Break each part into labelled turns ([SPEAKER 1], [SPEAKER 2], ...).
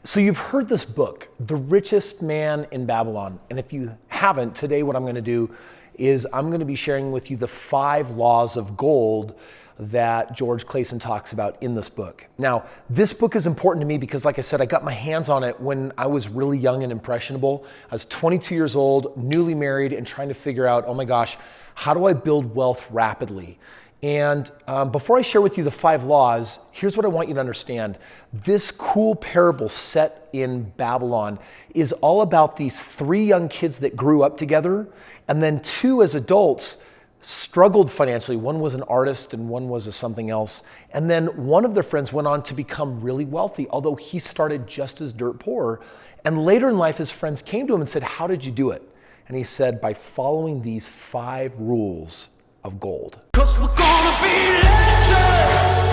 [SPEAKER 1] So you've heard this book, The Richest Man in Babylon. And if you haven't, today what I'm going to do is I'm going to be sharing with you the 5 laws of gold that George Clason talks about in this book. Now, this book is important to me because, like I said, I got my hands on it when I was really young and impressionable. I was 22 years old, newly married, and trying to figure out, oh my gosh, how do I build wealth rapidly? And before I share with you the 5 laws, here's what I want you to understand. This cool parable set in Babylon is all about these 3 young kids that grew up together, and then 2 as adults struggled financially. One was an artist and one was something else. And then one of their friends went on to become really wealthy, although he started just as dirt poor. And later in life, his friends came to him and said, how did you do it? And he said, by following these 5 rules of gold.
[SPEAKER 2] 'Cause we're gonna be legends.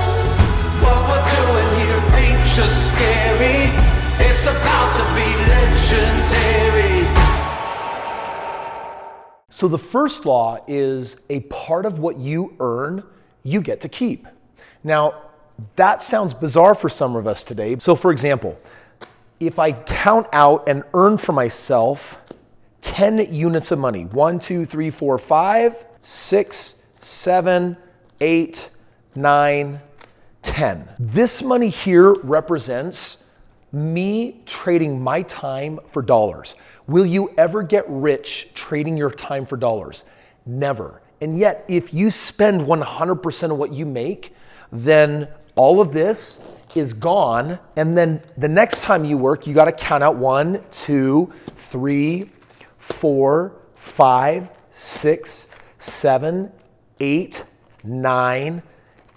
[SPEAKER 2] What we're doing here ain't just scary. It's about to be legendary.
[SPEAKER 1] So the first law is a part of what you earn, you get to keep. Now, that sounds bizarre for some of us today. So for example, if I count out and earn for myself 10 units of money, 1, 2, 3, 4, 5, 6, 7, 8, 9, 10. This money here represents me trading my time for dollars. Will you ever get rich trading your time for dollars? Never. And yet, if you spend 100% of what you make, then all of this is gone. And then the next time you work, you got to count out 1, 2, 3, 4, 5, 6, 7, 8, 9,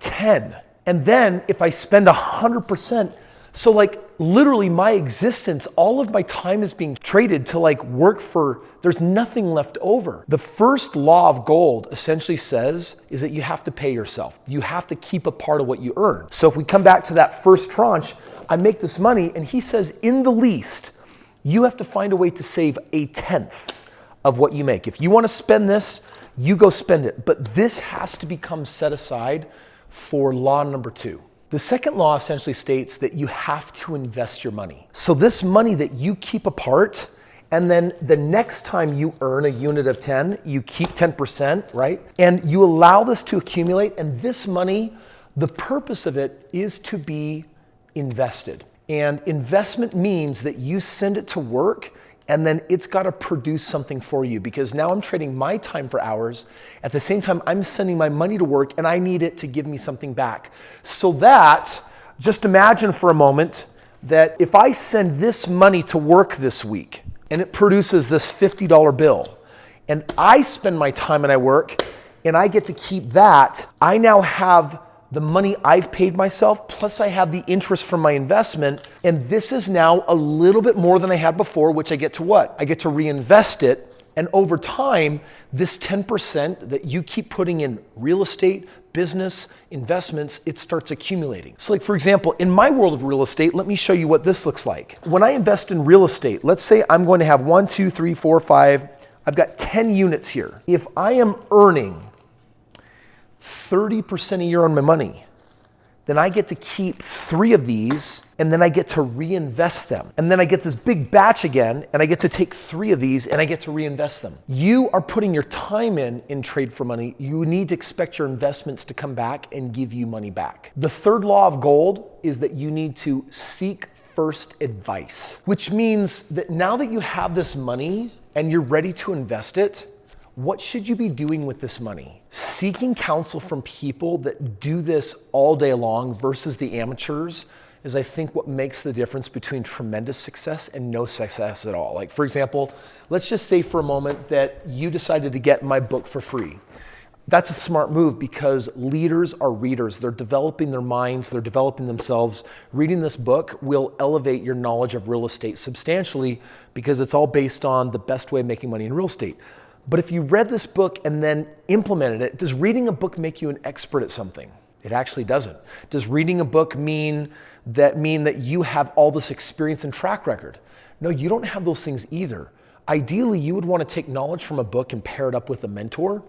[SPEAKER 1] 10. And then if I spend 100%, so like literally my existence, all of my time is being traded to like work for, there's nothing left over. The first law of gold essentially says is that you have to pay yourself. You have to keep a part of what you earn. So if we come back to that first tranche, I make this money and he says in the least, you have to find a way to save 1/10 of what you make. If you want to spend this, you go spend it. But this has to become set aside for law number 2. The second law essentially states that you have to invest your money. So this money that you keep apart, and then the next time you earn a unit of 10, you keep 10%, right? And you allow this to accumulate, and this money, the purpose of it is to be invested. And investment means that you send it to work and then it's got to produce something for you, because now I'm trading my time for hours. At the same time, I'm sending my money to work and I need it to give me something back. So that, just imagine for a moment that if I send this money to work this week and it produces this $50 bill and I spend my time and I work and I get to keep that, I now have the money I've paid myself, plus I have the interest from my investment. And this is now a little bit more than I had before, which I get to what? I get to reinvest it. And over time, this 10% that you keep putting in real estate, business, investments, it starts accumulating. So like, for example, in my world of real estate, let me show you what this looks like. When I invest in real estate, let's say I'm going to have 1, 2, 3, 4, 5, I've got 10 units here. If I am earning 30% a year on my money, then I get to keep 3 of these and then I get to reinvest them. And then I get this big batch again and I get to take 3 of these and I get to reinvest them. You are putting your time in trade for money. You need to expect your investments to come back and give you money back. The third law of gold is that you need to seek first advice, which means that now that you have this money and you're ready to invest it, what should you be doing with this money? Seeking counsel from people that do this all day long versus the amateurs is, I think, what makes the difference between tremendous success and no success at all. Like, for example, let's just say for a moment that you decided to get my book for free. That's a smart move because leaders are readers. They're developing their minds, they're developing themselves. Reading this book will elevate your knowledge of real estate substantially because it's all based on the best way of making money in real estate. But if you read this book and then implemented it, does reading a book make you an expert at something? It actually doesn't. Does reading a book mean that you have all this experience and track record? No, you don't have those things either. Ideally, you would want to take knowledge from a book and pair it up with a mentor,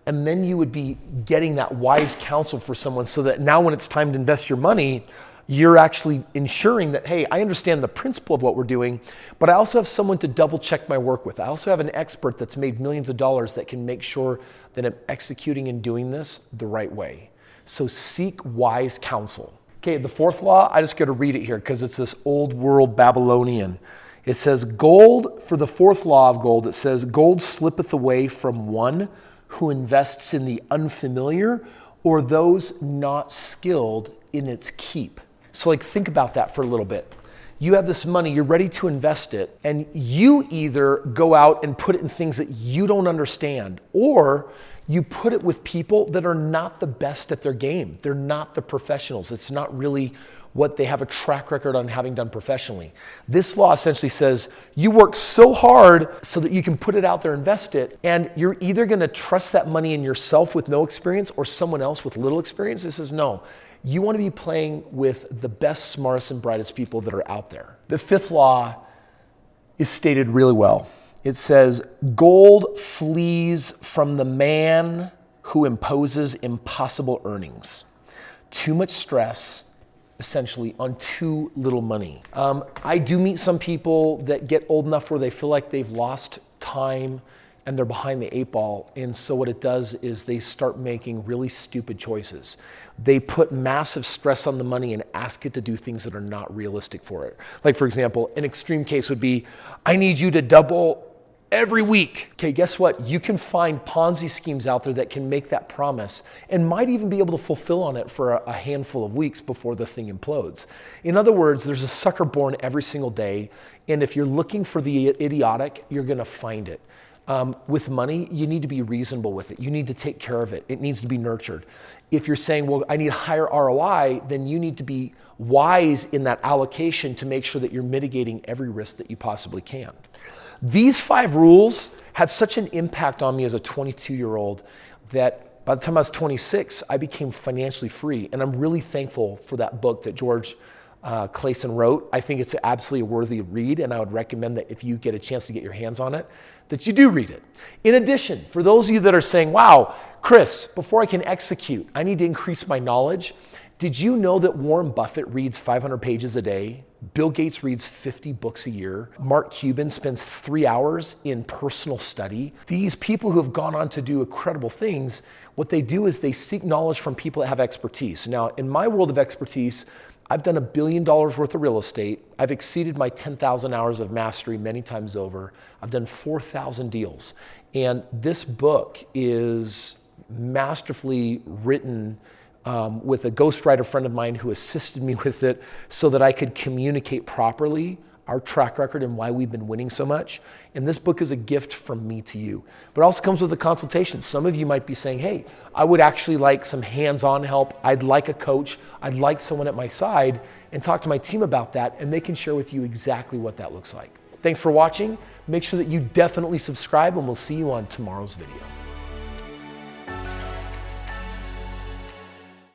[SPEAKER 1] and then you would be getting that wise counsel for someone so that now when it's time to invest your money, you're actually ensuring that, hey, I understand the principle of what we're doing, but I also have someone to double check my work with. I also have an expert that's made millions of dollars that can make sure that I'm executing and doing this the right way. So seek wise counsel. Okay, the fourth law, I just got to read it here because it's this old world Babylonian. It says, gold, for the fourth law of gold, it says, gold slippeth away from one who invests in the unfamiliar or those not skilled in its keep. So like, think about that for a little bit. You have this money, you're ready to invest it, and you either go out and put it in things that you don't understand, or you put it with people that are not the best at their game. They're not the professionals. It's not really what they have a track record on having done professionally. This law essentially says you work so hard so that you can put it out there, invest it, and you're either going to trust that money in yourself with no experience or someone else with little experience. This is no. You want to be playing with the best, smartest, and brightest people that are out there. The fifth law is stated really well. It says, gold flees from the man who imposes impossible earnings. Too much stress, essentially, on too little money. I do meet some people that get old enough where they feel like they've lost time and they're behind the eight ball. And so what it does is they start making really stupid choices. They put massive stress on the money and ask it to do things that are not realistic for it. Like, for example, an extreme case would be, I need you to double every week. Okay, guess what? You can find Ponzi schemes out there that can make that promise and might even be able to fulfill on it for a handful of weeks before the thing implodes. In other words, there's a sucker born every single day, and if you're looking for the idiotic, you're gonna find it. With money, you need to be reasonable with it. You need to take care of it. It needs to be nurtured. If you're saying, well, I need higher ROI, then you need to be wise in that allocation to make sure that you're mitigating every risk that you possibly can. These 5 rules had such an impact on me as a 22-year-old that by the time I was 26, I became financially free. And I'm really thankful for that book that George Clayson wrote. I think it's absolutely a worthy read, and I would recommend that if you get a chance to get your hands on it, that you do read it. In addition, for those of you that are saying, wow, Kris, before I can execute, I need to increase my knowledge. Did you know that Warren Buffett reads 500 pages a day? Bill Gates reads 50 books a year. Mark Cuban spends 3 hours in personal study. These people who have gone on to do incredible things, what they do is they seek knowledge from people that have expertise. Now, in my world of expertise, I've done $1 billion worth of real estate. I've exceeded my 10,000 hours of mastery many times over. I've done 4,000 deals. And this book is masterfully written with a ghostwriter friend of mine who assisted me with it so that I could communicate properly our track record and why we've been winning so much. And this book is a gift from me to you. But it also comes with a consultation. Some of you might be saying, hey, I would actually like some hands-on help. I'd like a coach. I'd like someone at my side, and talk to my team about that, and they can share with you exactly what that looks like. Thanks for watching. Make sure that you definitely subscribe, and we'll see you on tomorrow's video.